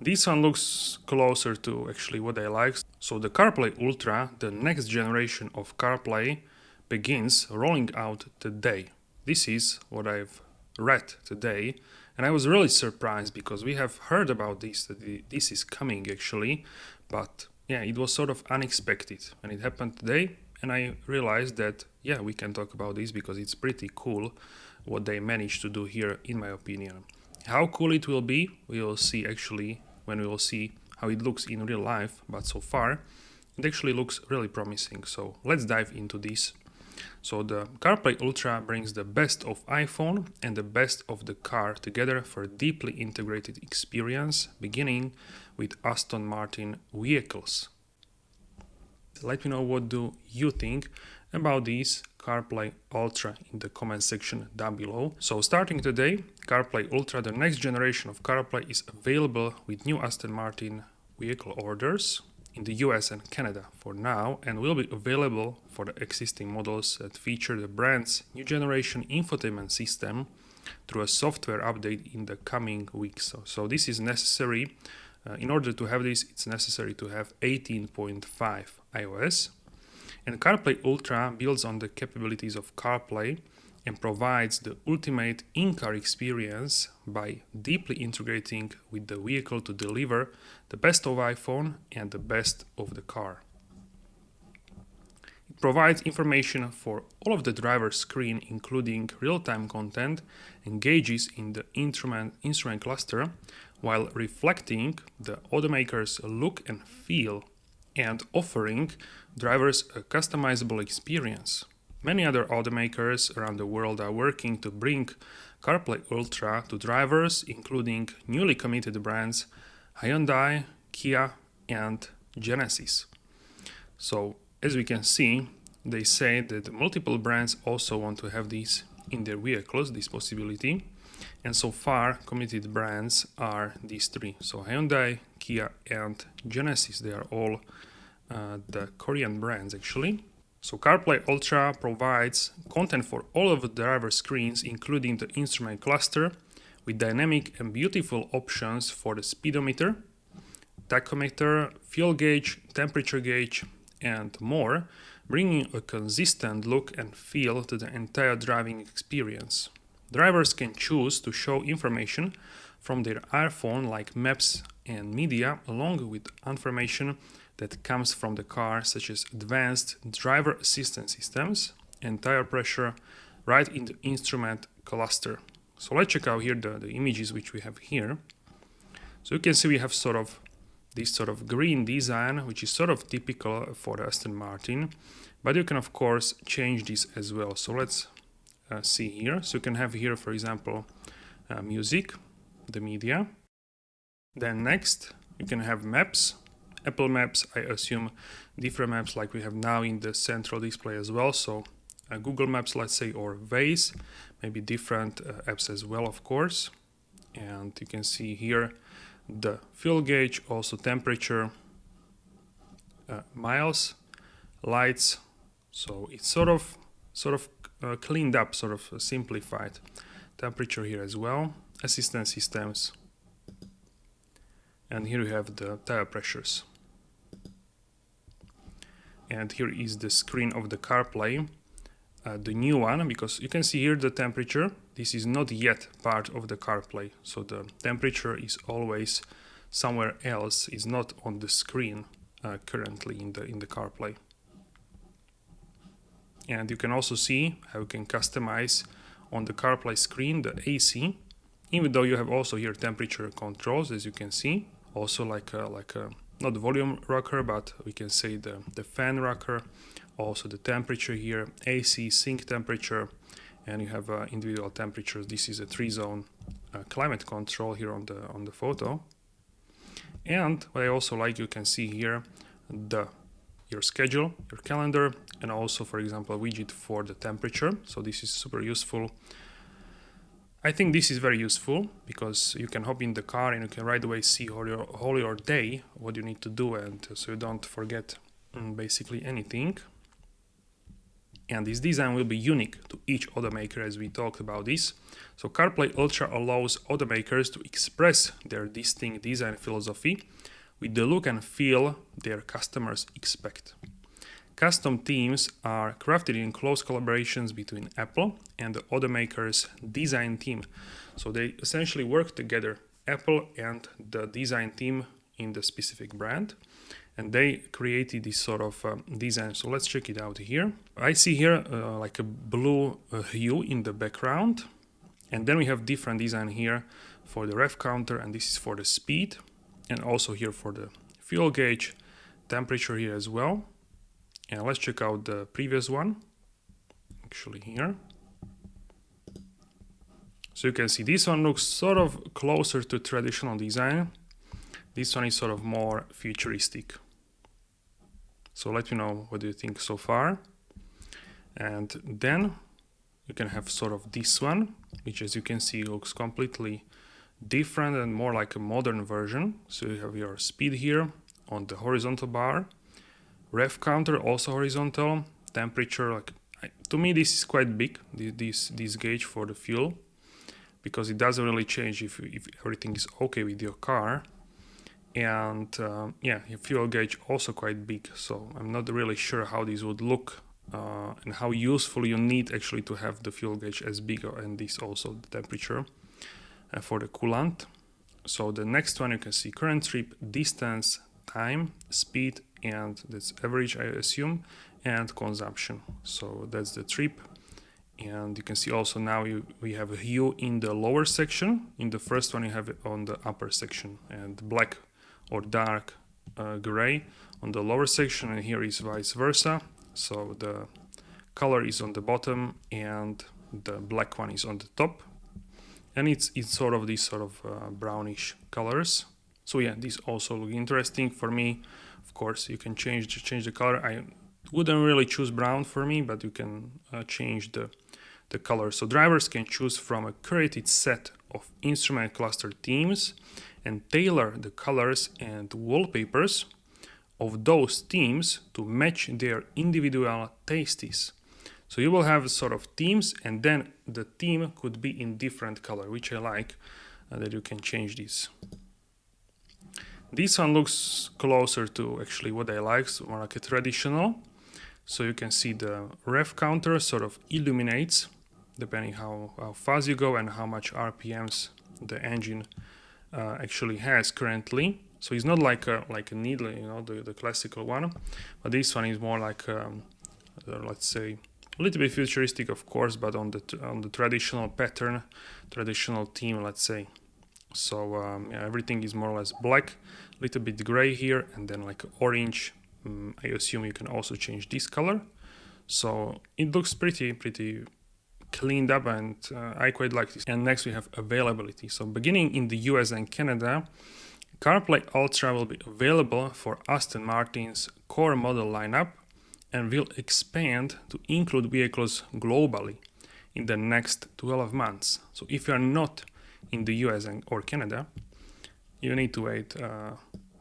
This one looks closer to actually what I like. So the CarPlay Ultra, the next generation of CarPlay, begins rolling out today. This is what I've read today, and I was really surprised because we have heard about this, that this is coming actually, but yeah, it was sort of unexpected and it happened today, and I realized that yeah, we can talk about this because it's pretty cool what they managed to do here, in my opinion. How cool it will be, we will see actually when we will see how it looks in real life, but so far it actually looks really promising. So let's dive into this. So the CarPlay Ultra brings the best of iPhone and the best of the car together for a deeply integrated experience, beginning with Aston Martin vehicles. Let me know what do you think about this CarPlay Ultra in the comment section down below. So starting today, CarPlay Ultra, the next generation of CarPlay, is available with new Aston Martin vehicle orders in the US and Canada for now, and will be available for the existing models that feature the brand's new generation infotainment system through a software update in the coming weeks. So this is necessary. In order to have this, it's necessary to have 18.5 iOS. And CarPlay Ultra builds on the capabilities of CarPlay and provides the ultimate in-car experience by deeply integrating with the vehicle to deliver the best of iPhone and the best of the car. It provides information for all of the driver's screen, including real-time content, engages in the instrument cluster while reflecting the automaker's look and feel and offering drivers a customizable experience. Many other automakers around the world are working to bring CarPlay Ultra to drivers, including newly committed brands Hyundai, Kia, and Genesis. So, as we can see, they say that multiple brands also want to have this in their vehicles, this possibility. And so far, committed brands are these three. So Hyundai, Kia, and Genesis. They are all the Korean brands actually. So CarPlay Ultra provides content for all of the driver screens, including the instrument cluster, with dynamic and beautiful options for the speedometer, tachometer, fuel gauge, temperature gauge, and more, bringing a consistent look and feel to the entire driving experience. Drivers can choose to show information from their iPhone like maps and media, along with information that comes from the car, such as advanced driver assistance systems and tire pressure right in the instrument cluster. So let's check out here the images which we have here. So you can see we have this sort of green design, which is sort of typical for the Aston Martin, but you can of course change this as well. So let's see here. So you can have here, for example, music, the media. Then next you can have maps, Apple Maps, I assume different maps like we have now in the central display as well. So Google Maps, let's say, or Waze, maybe different apps as well, of course. And you can see here the fuel gauge, also temperature, miles, lights. So it's sort of cleaned up, sort of simplified. Temperature here as well, assistance systems, and here you have the tire pressures. And here is the screen of the CarPlay, the new one, because you can see here the temperature. This is not yet part of the CarPlay, so the temperature is always somewhere else. It's not on the screen currently in the CarPlay. And you can also see how you can customize on the CarPlay screen the AC, even though you have also here temperature controls, as you can see, also like a not the volume rocker, but we can say the fan rocker, also the temperature here, AC, sync temperature, and you have individual temperatures. This is a 3-zone climate control here on the photo. And what I also like, you can see here your schedule, your calendar, and also, for example, a widget for the temperature. So this is super useful. I think this is very useful because you can hop in the car and you can right away see all your day, what you need to do, and so you don't forget basically anything. and this design will be unique to each automaker, as we talked about this. So CarPlay Ultra allows automakers to express their distinct design philosophy with the look and feel their customers expect. Custom themes are crafted in close collaborations between Apple and the automaker's design team. So they essentially work together, Apple and the design team in the specific brand, and they created this sort of design. So let's check it out here. I see here like a blue hue in the background, and then we have different design here for the rev counter, and this is for the speed, and also here for the fuel gauge, temperature here as well. And let's check out the previous one, actually here. So you can see this one looks sort of closer to traditional design. This one is sort of more futuristic. So let me know what do you think so far. And then you can have sort of this one, which as you can see looks completely different and more like a modern version. So you have your speed here on the horizontal bar. Rev counter also horizontal, temperature, like to me this is quite big, this gauge for the fuel, because it doesn't really change if everything is okay with your car. And yeah, your fuel gauge also quite big, so I'm not really sure how this would look and how useful you need actually to have the fuel gauge as big, and this also the temperature for the coolant. So the next one you can see current trip, distance, time, speed, and that's average I assume, and consumption. So that's the trip. And you can see also now we have a hue in the lower section. In the first one you have it on the upper section, and black or dark gray on the lower section, and here is vice versa. So the color is on the bottom and the black one is on the top, and it's sort of these sort of brownish colors. So yeah, this also look interesting for me. Of course, you can change the color. I wouldn't really choose brown for me, but you can change the color. So drivers can choose from a curated set of instrument cluster themes and tailor the colors and wallpapers of those themes to match their individual tastes. So you will have sort of themes, and then the theme could be in different color, which I like, that you can change this. This one looks closer to actually what I like, so more like a traditional. So you can see the rev counter sort of illuminates depending how fast you go and how much RPMs the engine actually has currently. So it's not like a needle, you know, the classical one, but this one is more like let's say a little bit futuristic, of course, but on the traditional pattern, traditional theme, let's say. So yeah, everything is more or less black, a little bit gray here, and then like orange. I assume you can also change this color. So it looks pretty cleaned up, and I quite like this. And next we have availability. So beginning in the US and Canada, CarPlay Ultra will be available for Aston Martin's core model lineup and will expand to include vehicles globally in the next 12 months. So if you are not in the US or Canada, you need to wait,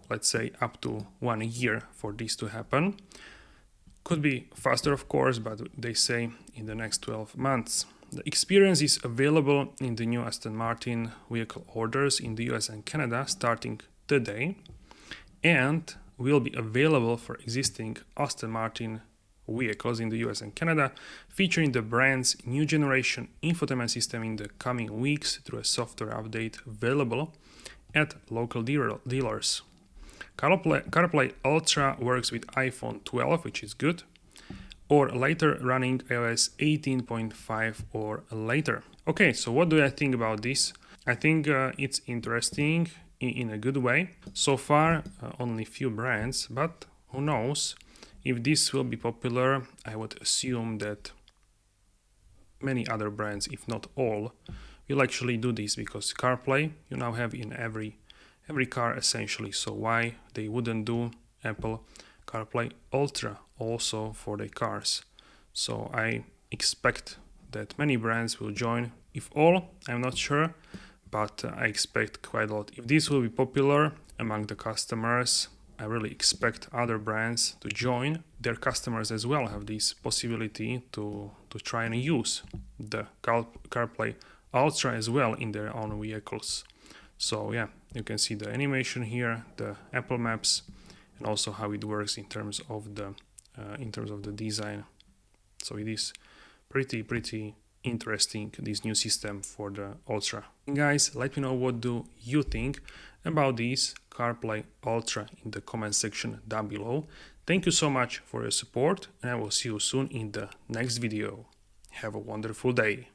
let's say, up to 1 year for this to happen. Could be faster, of course, but they say in the next 12 months. The experience is available in the new Aston Martin vehicle orders in the US and Canada starting today, and will be available for existing Aston Martin vehicles in the US and Canada, featuring the brand's new generation infotainment system in the coming weeks through a software update available at local dealers. CarPlay Ultra works with iPhone 12, which is good, or later running iOS 18.5 or later. Okay, so what do I think about this? I think it's interesting in a good way. So far, only few brands, but who knows? If this will be popular, I would assume that many other brands, if not all, will actually do this, because CarPlay you now have in every car essentially. So why they wouldn't do Apple CarPlay Ultra also for their cars? So I expect that many brands will join. If all, I'm not sure, but I expect quite a lot. If this will be popular among the customers, I really expect other brands to join. Their customers as well have this possibility to try and use the CarPlay ULTRA as well in their own vehicles. So yeah, you can see the animation here, the Apple Maps, and also how it works in terms of the design. So it is pretty interesting, this new system for the Ultra. And guys, let me know what do you think about this CarPlay ULTRA in the comment section down below. Thank you so much for your support, and I will see you soon in the next video. Have a wonderful day.